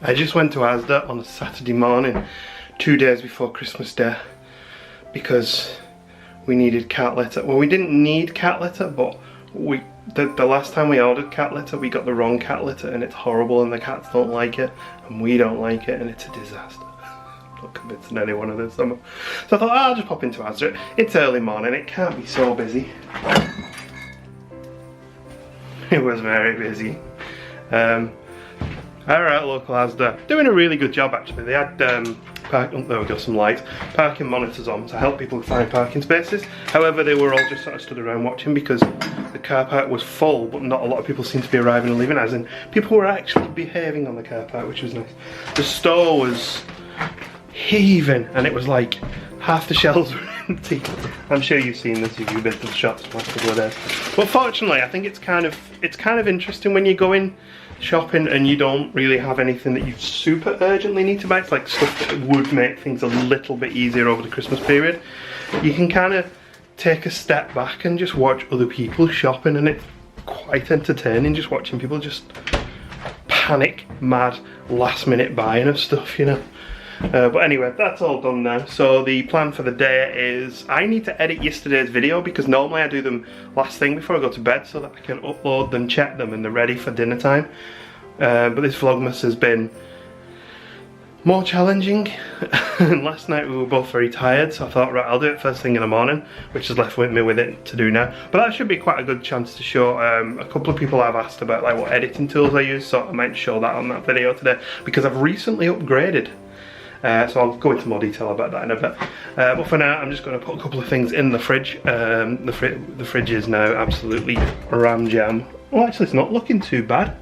I just went to Asda on a Saturday morning, 2 days before Christmas Day, because we needed cat litter. Well, we didn't need cat litter, but the last time we ordered cat litter, we got the wrong cat litter, and it's horrible, and the cats don't like it, and we don't like it, and it's a disaster. I'm not convincing anyone of this summer. So I thought, I'll just pop into Asda. It's early morning, it can't be so busy. It was very busy. Alright, local Asda, doing a really good job actually. They had there we go, some lights, parking monitors on to help people find parking spaces. However, they were all just sort of stood around watching because the car park was full, but not a lot of people seemed to be arriving and leaving, as in people were actually behaving on the car park, which was nice. The store was heaving, and it was like half the shelves were empty. I'm sure you've seen this if you've been to the shops the last couple of days. But fortunately, I think it's kind of interesting when you go in shopping and you don't really have anything that you super urgently need to buy. It's like stuff that would make things a little bit easier over the Christmas period. You can kind of take a step back and just watch other people shopping, and it's quite entertaining just watching people just panic, mad, last minute buying of stuff, you know. But anyway, that's all done now. So the plan for the day is I need to edit yesterday's video, because normally I do them last thing before I go to bed so that I can upload them, check them, and they're ready for dinner time. But this Vlogmas has been more challenging. And last night we were both very tired, so I thought, right, I'll do it first thing in the morning, which has left me with it to do now. But that should be quite a good chance to show. A couple of people have asked about like what editing tools I use, so I might show that on that video today, because I've recently upgraded. So I'll go into more detail about that in a bit. But for now, I'm just going to put a couple of things in the fridge. The fridge is now absolutely ram jam. Well, actually, it's not looking too bad.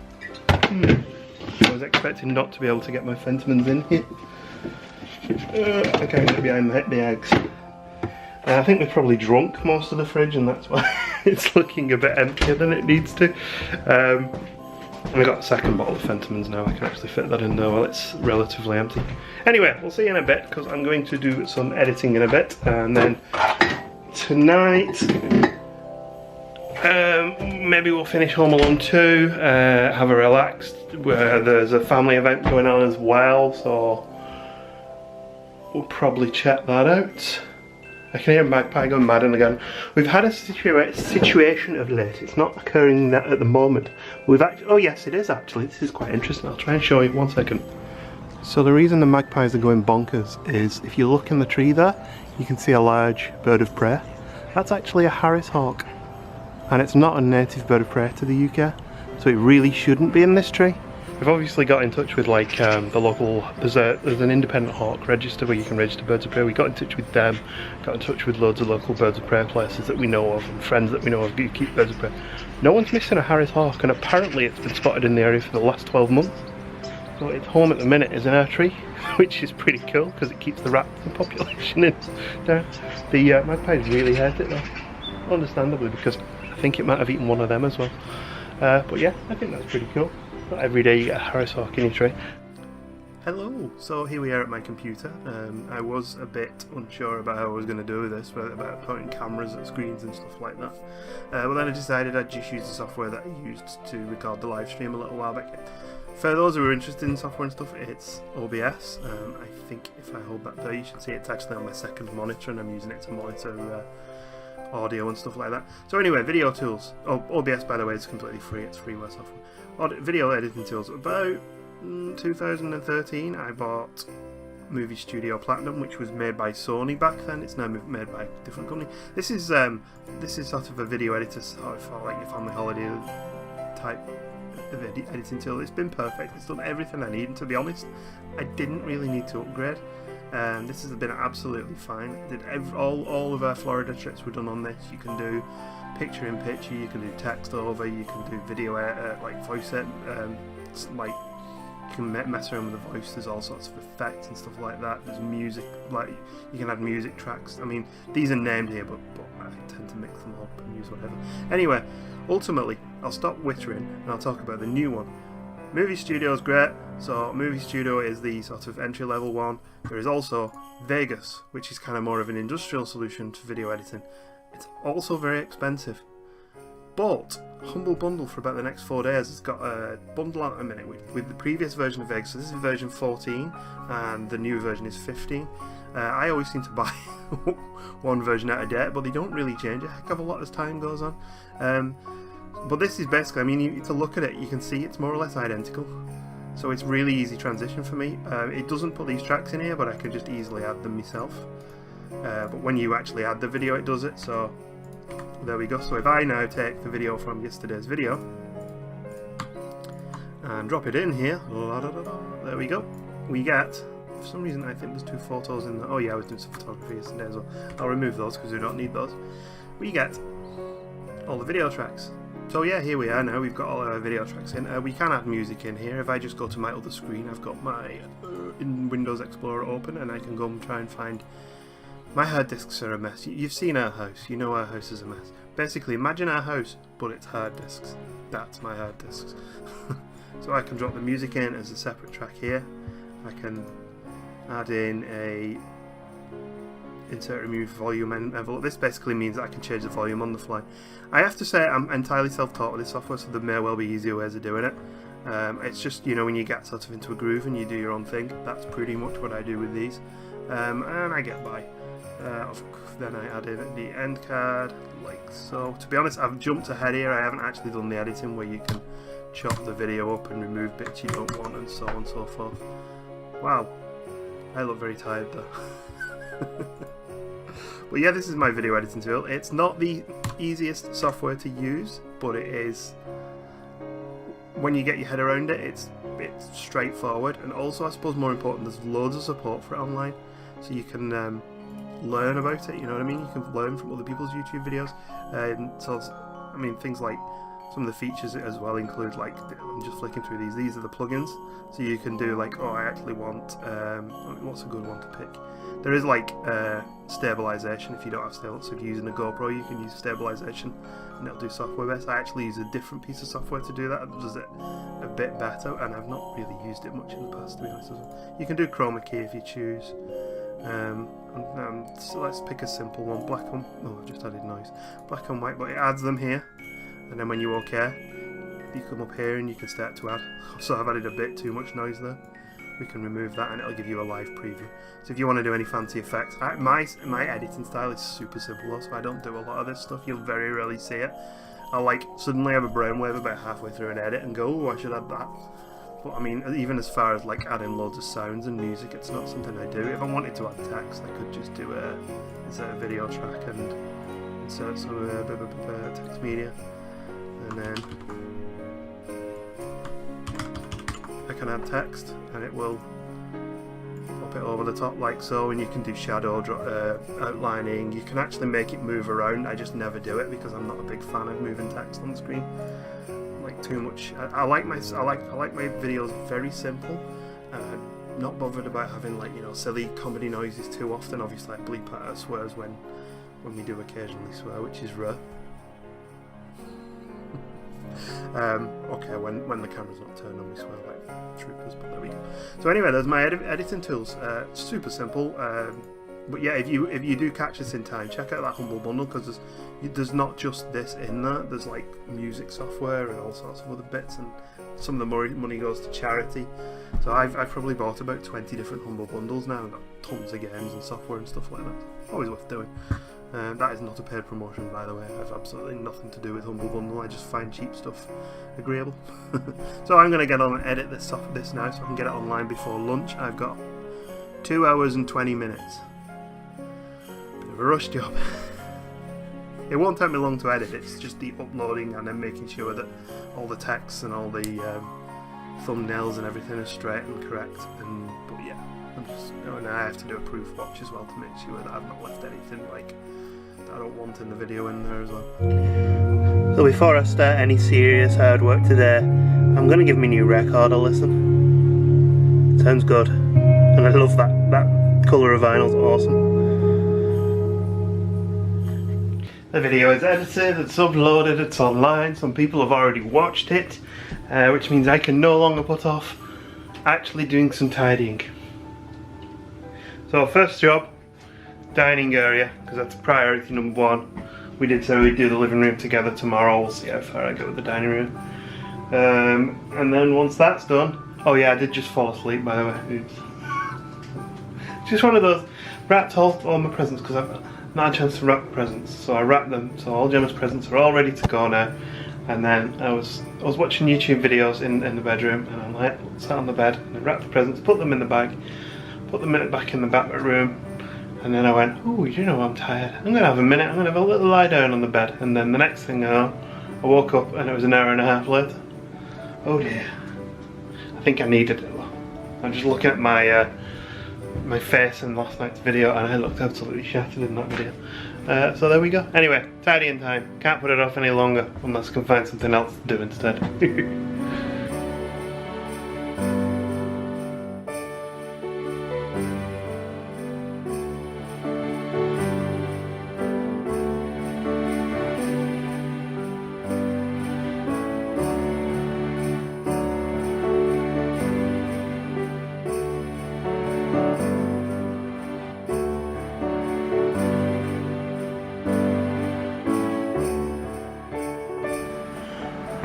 I was expecting not to be able to get my Fentimans in here. I can't get behind the eggs. I think we've probably drunk most of the fridge, and that's why it's looking a bit emptier than it needs to. We've got a second bottle of Fentimans now. I can actually fit that in there while it's relatively empty. Anyway, we'll see you in a bit, because I'm going to do some editing in a bit, and then tonight maybe we'll finish Home Alone 2, have a relaxed, there's a family event going on as well, so we'll probably check that out. I can hear Magpie going mad and again. We've had a situation of late. It's not occurring at the moment. We've actually, oh yes it is actually. This is quite interesting. I'll try and show you, 1 second. So the reason the magpies are going bonkers is if you look in the tree there, you can see a large bird of prey. That's actually a Harris hawk. And it's not a native bird of prey to the UK. So it really shouldn't be in this tree. We've obviously got in touch with like the local, there's an independent hawk register where you can register birds of prey. We got in touch with them, got in touch with loads of local birds of prey places that we know of, and friends that we know of who keep birds of prey. No one's missing a Harris hawk, and apparently it's been spotted in the area for the last 12 months. So its home at the minute is in our tree, which is pretty cool because it keeps the raptor population in down. The magpies really hate it though, understandably, because I think it might have eaten one of them as well. But yeah, I think that's pretty cool. Not every day you get a Harris hawk in your tray. Hello, so here we are at my computer. I was a bit unsure about how I was going to do this, about putting cameras at screens and stuff like that. But then I decided I'd just use the software that I used to record the live stream a little while back. For those who are interested in software and stuff, it's OBS. I think if I hold that there, you should see it's actually on my second monitor, and I'm using it to monitor audio and stuff like that. So anyway, video tools. Oh, OBS, by the way, is completely free. It's freeware software. Video editing tools. About 2013 I bought Movie Studio Platinum, which was made by Sony back then. It's now made by a different company. This is sort of a video editor sort of for like your family holiday type of editing tool. It's been perfect. It's done everything I need, and to be honest, I didn't really need to upgrade. This has been absolutely fine. All of our Florida trips were done on this. You can do picture in picture, you can do text over, you can do video like voice like you can mess around with the voice. There's all sorts of effects and stuff like that. There's music, like you can add music tracks. I mean, these are named here, but I tend to mix them up and use whatever. Anyway, ultimately, I'll stop wittering and I'll talk about the new one. Movie Studio is great. So Movie Studio is the sort of entry-level one. There is also Vegas, which is kind of more of an industrial solution to video editing. It's also very expensive. But Humble Bundle for about the next 4 days has got a bundle out at the minute with the previous version of Vegas. So this is version 14 and the new version is 15. I always seem to buy one version out of date, but they don't really change a heck of a lot as time goes on. But this is basically, I mean, to look at it, you can see it's more or less identical. So it's really easy transition for me. It doesn't put these tracks in here, but I can just easily add them myself. But when you actually add the video, it does it. So there we go. So if I now take the video from yesterday's video and drop it in here, there we go. We get, for some reason I think there's 2 photos in there. Oh yeah, I was doing some photography yesterday as well. I'll remove those because we don't need those. We get all the video tracks. So yeah, here we are now, we've got all our video tracks in. We can add music in here. If I just go to my other screen, I've got my in Windows Explorer open, and I can go and try and find... My hard disks are a mess. You've seen our house, you know our house is a mess. Basically, imagine our house, but it's hard disks. That's my hard disks. So I can drop the music in as a separate track here. I can add in a insert remove volume envelope. This basically means that I can change the volume on the fly. I have to say I'm entirely self-taught with this software, so there may well be easier ways of doing it. It's just, you know, when you get sort of into a groove and you do your own thing, that's pretty much what I do with these. And I get by. Then I add in the end card, like so. To be honest, I've jumped ahead here. I haven't actually done the editing where you can chop the video up and remove bits you don't want and so on and so forth. Wow, I look very tired though. But yeah, this is my video editing tool. It's not the easiest software to use, but it is, when you get your head around it, it's straightforward. And also, I suppose more important, there's loads of support for it online, so you can learn about it, you know what I mean? You can learn from other people's YouTube videos. So, I mean, things like some of the features as well include, like, I'm just flicking through these are the plugins. So you can do like, oh, I actually want, what's a good one to pick? There is like stabilization if you don't have stabilization. So if you're using a GoPro, you can use stabilization and it'll do software based. I actually use a different piece of software to do that. It does it a bit better, and I've not really used it much in the past, to be honest. You can do chroma key if you choose. So let's pick a simple one, black and, oh, I've just added noise, black and white, but it adds them here, and then when you OK, you come up here and you can start to add. So I've added a bit too much noise there. We can remove that and it'll give you a live preview. So if you want to do any fancy effects, my editing style is super simple though, so I don't do a lot of this stuff. You'll very rarely see it. I'll like suddenly have a brainwave about halfway through an edit and go, oh, I should add that. But I mean, even as far as like adding loads of sounds and music, it's not something I do. If I wanted to add text, I could just do insert a video track and insert some text media, and then I can add text and it will pop it over the top like so, and you can do shadow outlining. You can actually make it move around. I just never do it because I'm not a big fan of moving text on the screen. Like too much. I like my videos very simple. Not bothered about having, like, you know, silly comedy noises too often. Obviously I bleep out our swears when we do occasionally swear, which is rare. Okay, when the camera's not turned on, we swear like troopers, but there we go. So anyway, there's my editing tools. Super simple. But yeah, if you do catch this in time, check out that Humble Bundle, because there's not just this in there. There's like music software and all sorts of other bits, and some of the money goes to charity. So I've probably bought about 20 different Humble Bundles now, and got tons of games and software and stuff like that. Always worth doing. That is not a paid promotion, by the way. I have absolutely nothing to do with Humble Bundle. I just find cheap stuff agreeable. So I'm going to get on and edit this now, so I can get it online before lunch. I've got 2 hours and 20 minutes. Bit of a rush job. It won't take me long to edit. It's just the uploading and then making sure that all the text and all the thumbnails and everything are straight and correct. But yeah, and I have to do a proof watch as well to make sure that I've not left anything like that I don't want in the video in there as well. So before I start any serious hard work today, I'm going to give my new record a listen. It sounds good, and I love that colour of vinyl's awesome. The video is edited, it's uploaded, it's online. Some people have already watched it, which means I can no longer put off actually doing some tidying. So first job, dining area, because that's priority number one. we did say we'd do the living room together tomorrow. We'll see how far I go with the dining room. And then once that's done, oh yeah, I did just fall asleep by the way. Oops. Just one of those, wrapped all my presents because I've not had a chance to wrap the presents. So I wrapped them, so all Gemma's presents are all ready to go now. And then I was watching YouTube videos in the bedroom, and I'm like, sat on the bed and I wrapped the presents, put them in the bag, put them back in the back room, and then I went, oh, you know I'm tired. I'm gonna have a minute, I'm gonna have a little lie down on the bed. And then the next thing I know, I woke up and it was an hour and a half later. Oh dear. I think I needed it though. I'm just looking at my my face in last night's video, and I looked absolutely shattered in that video. So there we go. Anyway, tidying time. Can't put it off any longer unless I can find something else to do instead.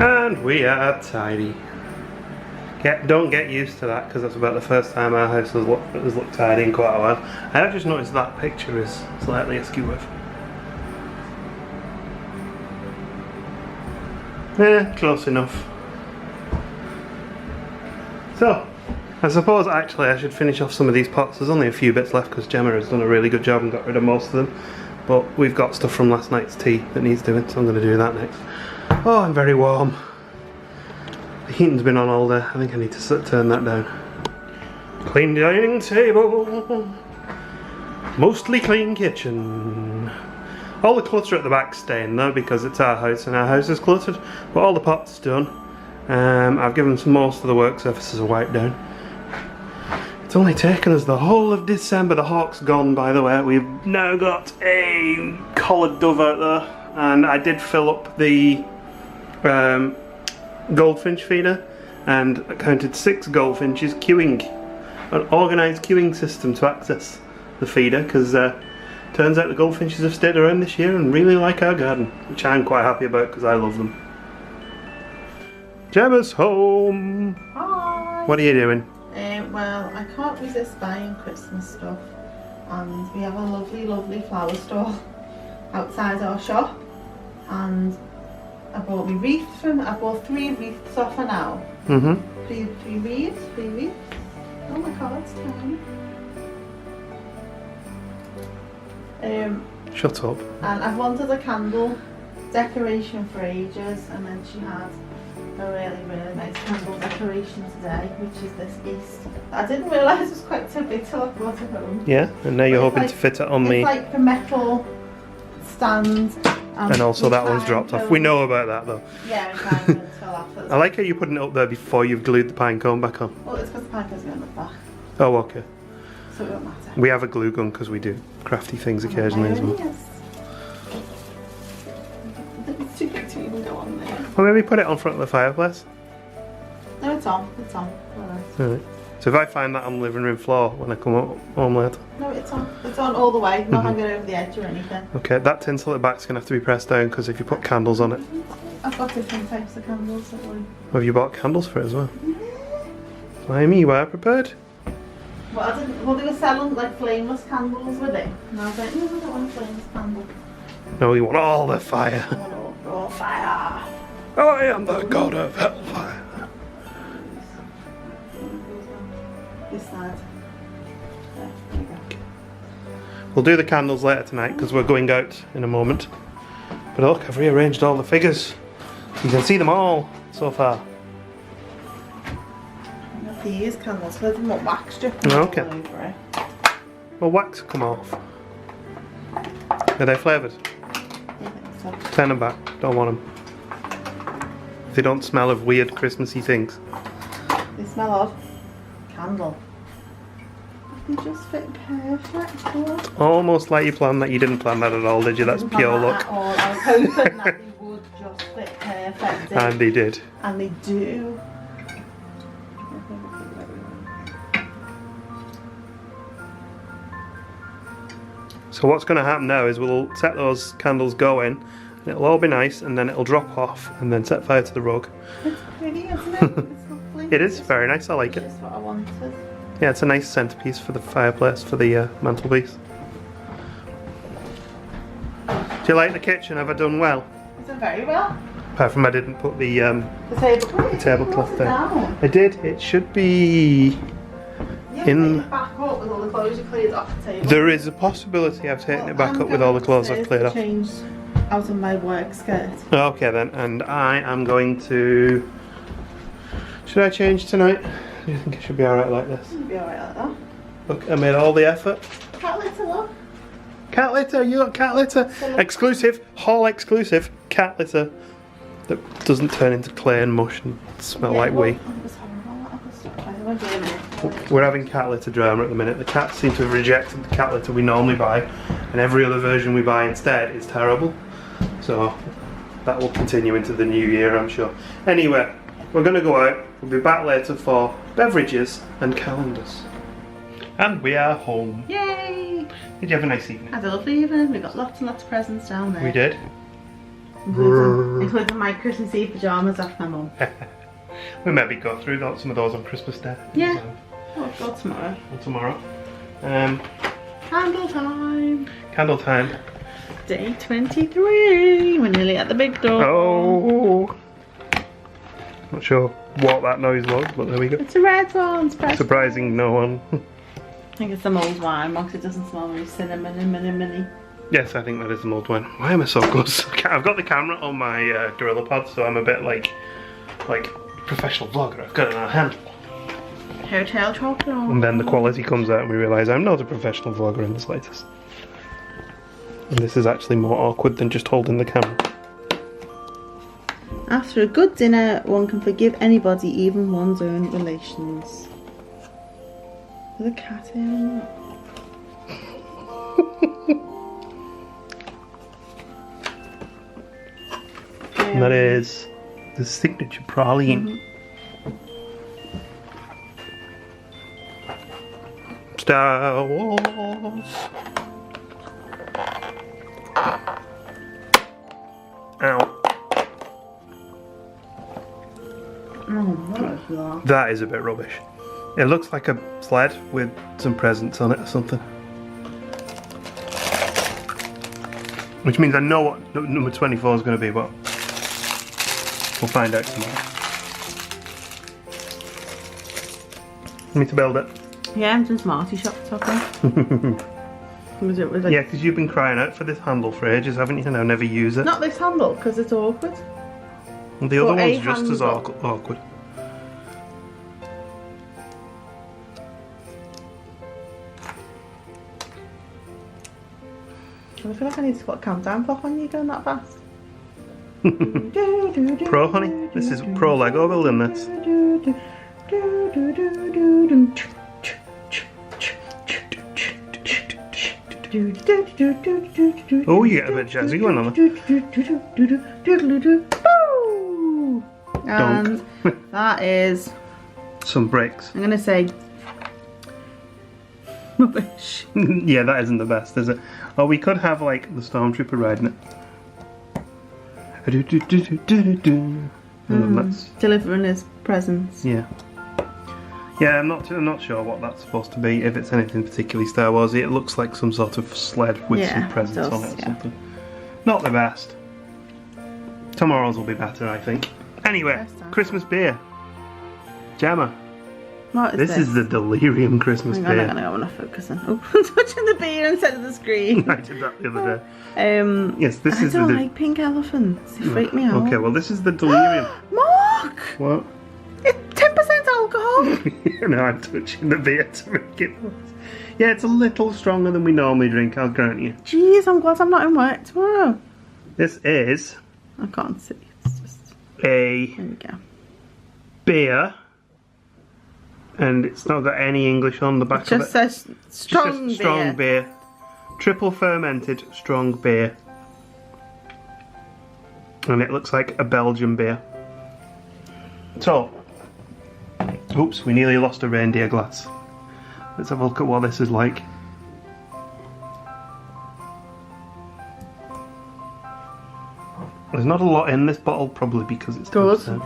And we are tidy. Don't get used to that because that's about the first time our house has looked tidy in quite a while. I have just noticed that picture is slightly askew with. Yeah, close enough. So, I suppose actually I should finish off some of these pots. There's only a few bits left because Gemma has done a really good job and got rid of most of them. But we've got stuff from last night's tea that needs doing, so I'm going to do that next. Oh, I'm very warm. The heating's been on all day. I think I need to turn that down. Clean dining table. Mostly clean kitchen. All the clutter at the back's staying though because it's our house and our house is cluttered. But all the pots done. I've given most of the work surfaces a wipe down. It's only taken us the whole of December. The hawk's gone, by the way. We've now got a collared dove out there. And I did fill up the goldfinch feeder and I counted 6 goldfinches queuing. An organised queuing system to access the feeder because turns out the goldfinches have stayed around this year and really like our garden, which I'm quite happy about because I love them. Gemma's home! Hi! What are you doing? Well, I can't resist buying Christmas stuff, and we have a lovely flower store outside our shop, and I bought I bought 3 wreaths off her now. Mm-hmm. 3 wreaths. Oh my god, it's tiny. Shut up. And I've wanted a candle decoration for ages, and then she had a really nice candle decoration today, which is this east. I didn't realise it was quite so big till I brought it home. Yeah, and now you're hoping to fit it on it's me. Like the metal stand. And also that one's dropped off. We know about that though. Yeah, we can't until after. I like how you're putting it up there before you've glued the pine cone back on. Well, it's because the pine cone's going to look back. Oh, okay. So it won't matter. We have a glue gun because we do crafty things occasionally as well. Yes. I think it's too big to even go on there. Well, maybe put it on front of the fireplace. No, it's on. It's on. Alright. Alright. So if I find that on the living room floor when I come home later. No, it's on. It's on all the way. Not hanging over the edge or anything. Okay, that tinsel at the back's going to have to be pressed down because if you put candles on it. I've got different types of candles, don't worry. Have you bought candles for it as well? Blimey, you are prepared. Well, they were selling like flameless candles with it. And I was like, no, I don't want a flameless candle. No, you want all the fire. I want all fire. I am the god of hellfire. This side. There you go. We'll do the candles later tonight because we're going out in a moment. But look, I've rearranged all the figures. You can see them all so far. These candles, so I didn't want wax dripping all Okay. over it. Well, wax will come off. Are they flavoured? I think so. Turn them back. Don't want them. If they don't smell of weird Christmassy things. They smell odd. Candle. They just fit perfect. Look. Almost like you planned that. You didn't plan that at all, did you? That's Didn't pure plan that luck. at all. I was hoping that they would just fit perfect. And they did. And they do. So what's going to happen now is we'll set those candles going, and it'll all be nice, and then it'll drop off, and then set fire to the rug. It's pretty, isn't it? It's lovely. It is very nice, I like it. Just what I wanted. Yeah, it's a nice centerpiece for the fireplace, for the mantelpiece. Do you like the kitchen? Have I done well? It's done very well. Apart from I didn't put the tablecloth down. I did. It should be in. Back up with all the clothes you cleared off the table. There is a possibility I've taken it back up with all the clothes I've cleared off. Changed out of my work skirt. Okay then, and I am going to. Should I change tonight? Do you think it should be alright like this? It'll be alright like that. Look, I made all the effort. Cat litter, look. Cat litter, you got cat litter. Exclusive, haul exclusive, cat litter. That doesn't turn into clay and mush and smell like wee. We're having cat litter drama at the minute. The cats seem to have rejected the cat litter we normally buy, and every other version we buy instead is terrible. So that will continue into the new year, I'm sure. Anyway, we're going to go out. We'll be back later for beverages and calendars. And we are home. Yay! Did you have a nice evening? I had a lovely evening. We got lots and lots of presents down there. We did. Including my Christmas Eve pyjamas off my mum. We maybe go through some of those on Christmas Day. Yeah. Oh, God, tomorrow. Or tomorrow. Candle time. Candle time. Day 23. We're nearly at the big door. Oh. Not sure what that noise was, but there we go. It's a red one. Surprising no one. I think it's the mulled wine because it doesn't smell very cinnamon and mini. Yes, I think that is the mulled wine. Why am I so close? I've got the camera on my Gorilla Pod, so I'm a bit like professional vlogger. I've got it on a handle. Hotel chocolate. And then the quality comes out and we realise I'm not a professional vlogger in the slightest. And this is actually more awkward than just holding the camera. After a good dinner, one can forgive anybody, even one's own relations. There's a cat here. And that is the signature praline. Star Wars. Ow. Oh, that is a bit rubbish. It looks like a sled with some presents on it or something. Which means I know what number 24 is going to be, but we'll find out tomorrow. Want me to build it? Yeah, I'm doing Smarty Shop talking. Yeah, because you've been crying out for this handle for ages, haven't you? And I'll never use it. Not this handle, because it's awkward. And the other one's just as awkward. I feel like I need to put a countdown clock on you going that fast. Pro, honey. This is pro Lego building this. Oh, you get a bit jazzy going on there. And that is some bricks. I'm gonna say rubbish. Yeah, that isn't the best, is it? Or we could have like the stormtrooper riding it. That's delivering his presents. Yeah. Yeah, I'm not sure what that's supposed to be. If it's anything particularly Star Warsy, it looks like some sort of sled with some presents on it or something. Not the best. Tomorrow's will be better, I think. Anyway, Christmas beer. Gemma. What is this? This is the delirium Christmas beer. I'm not gonna go enough focusing. Oh, I'm touching the beer instead of the screen. I did that the other day. Yes, this is I don't like pink elephants. They freak me out. Okay, well this is the delirium. Mark! What? It's 10% alcohol. No, I'm touching the beer to make it worse. Yeah, it's a little stronger than we normally drink, I'll grant you. Jeez, I'm glad I'm not in work tomorrow. This is... I can't see. It's just... a... There we go. Beer. And it's not got any English on the back of it. Just says strong beer. Strong beer. Triple fermented strong beer. And it looks like a Belgian beer. So, oops, we nearly lost a reindeer glass. Let's have a look at what this is like. There's not a lot in this bottle, probably because it's Good. 10%.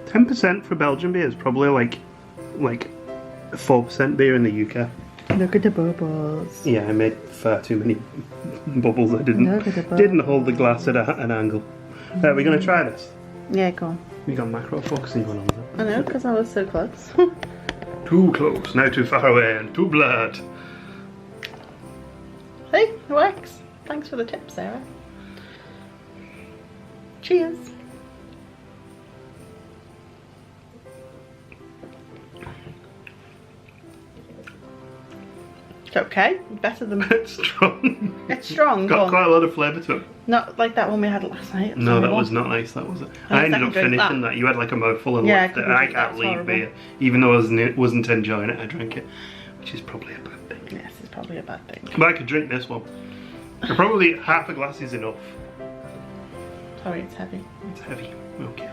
.10% for Belgian beer is probably like 4% beer in the UK. Look at the bubbles. Yeah, I made far too many bubbles. I didn't hold the glass at an angle. We're going to try this. Yeah, go on. We got macro focusing on that. I know, because I was so close. Too close, now too far away, and too blurred. Hey, it works. Thanks for the tip, Sarah. Cheers. It's okay. Better than... It's strong. It's strong. Got quite a lot of flavour to it. Not like that one we had last night. No, that was not nice, that was it. I ended up finishing that. You had like a mouthful and left it. And I can't leave beer. Even though I wasn't enjoying it, I drank it. Which is probably a bad thing. Yes, it's probably a bad thing. But I could drink this one. And probably half a glass is enough. Sorry, it's heavy. It's heavy. Okay.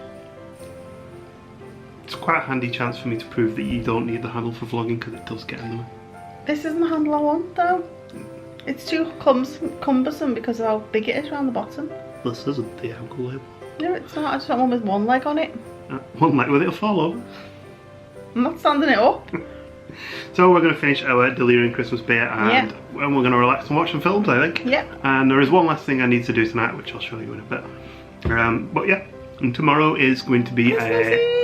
It's quite a handy chance for me to prove that you don't need the handle for vlogging because it does get in the way. This isn't the handle I want though. It's too cumbersome because of how big it is around the bottom. This isn't the alcohol label. No, it's not. I just want one with one leg on it. One leg with it'll fall over. I'm not standing it up. So we're going to finish our Delirium Christmas beer and we're going to relax and watch some films, I think. Yep. And there is one last thing I need to do tonight, which I'll show you in a bit. But yeah, and tomorrow is going to be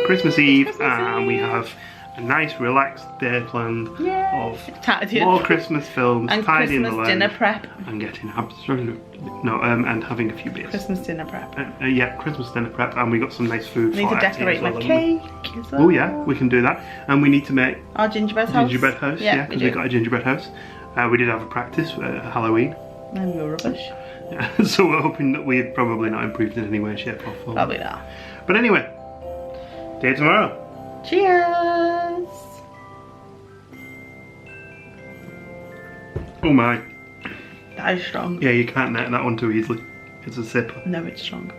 Christmas Eve, and we have a nice relaxed day planned of more Christmas films, and tidying the Christmas lounge, dinner prep, and getting and having a few beers. Christmas dinner prep. Yeah, Christmas dinner prep, and we got some nice food. I need to decorate my cake as well. Oh yeah, we can do that, and we need to make our gingerbread house. Gingerbread house, yeah, because we got a gingerbread house. We did have a practice at Halloween. And we were rubbish. Yeah, so we're hoping that we've probably not improved in any way, shape or form. Probably not. But anyway, see you tomorrow. Cheers! Oh my. That is strong. Yeah, you can't net that one too easily. It's a sipper. No, it's strong.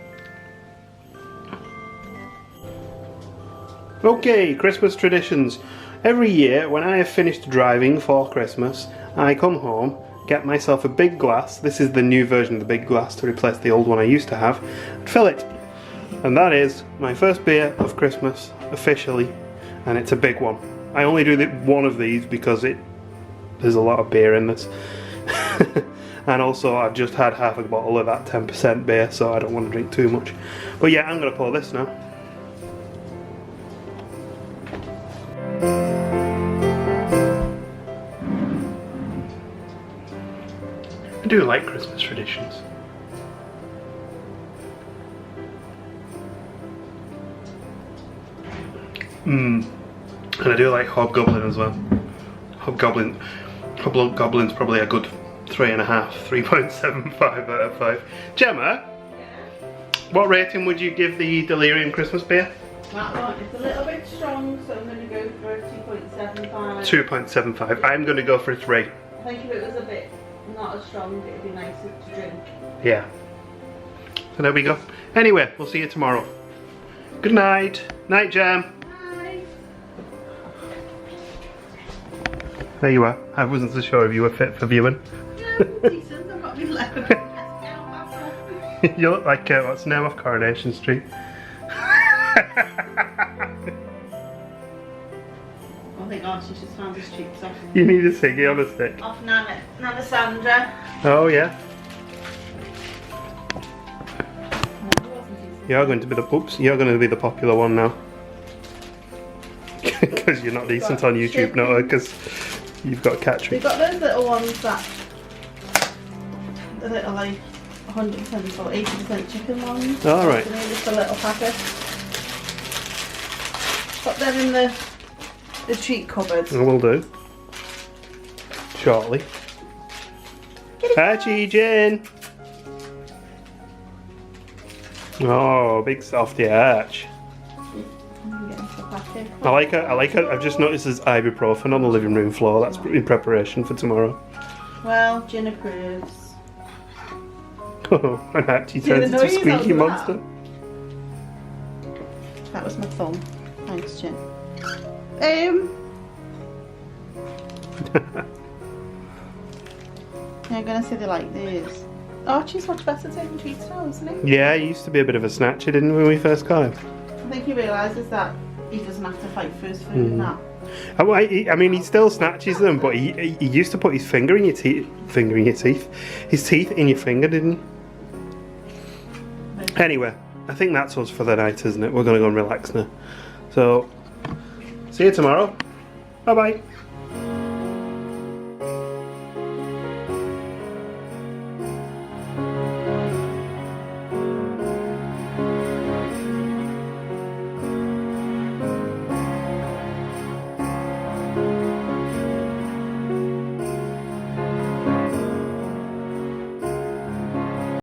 Okay, Christmas traditions. Every year, when I have finished driving for Christmas, I come home, get myself a big glass. This is the new version of the big glass to replace the old one I used to have, and fill it. And that is my first beer of Christmas, officially, and it's a big one. I only do one of these because there's a lot of beer in this. And also I've just had half a bottle of that 10% beer, so I don't want to drink too much. But yeah, I'm going to pour this now. I do like Christmas traditions. And I do like Hobgoblin as well. Hobgoblin's probably a good 3.75 out of 5. Gemma? Yeah? What rating would you give the Delirium Christmas beer? That one, it's a little bit strong, so I'm going to go for a 2.75. 2.75. I'm going to go for a 3. I think if it was a bit not as strong, it would be nicer to drink. Yeah. So there we go. Anyway, we'll see you tomorrow. Good night. Night, Gem. Bye. There you are. I wasn't so sure if you were fit for viewing. Yeah, decent. I've got me left. You look like what's the name of Coronation Street? I think she's just found his cheeks off. You need a ciggy on a stick. Off Nana Sandra. Oh yeah. You're going to be the You're going to be the popular one now. Because you're not decent on YouTube, no, because you've got catch. We've got those little ones that the little like 100% or 80% chicken ones. Alright. Just a little packet. Put them in the treat cupboard. I will do. Shortly. Hi, Jin. Oh, big softy arch. I like it. I've just noticed there's ibuprofen on the living room floor. That's in preparation for tomorrow. Well, Gin approves. Oh, and Archie turns into a squeaky monster. That was my thumb. Thanks, Gin. You're gonna say they like these. Archie's much better taking treats now, isn't he? Yeah, he used to be a bit of a snatcher, didn't he, when we first got him? I think he realises that he doesn't have to fight for his food now. I mean, he still snatches them, but he used to put his finger in your teeth, his teeth in your finger, didn't he? Anyway, I think that's us for the night, isn't it? We're gonna go and relax now. So, see you tomorrow. Bye bye.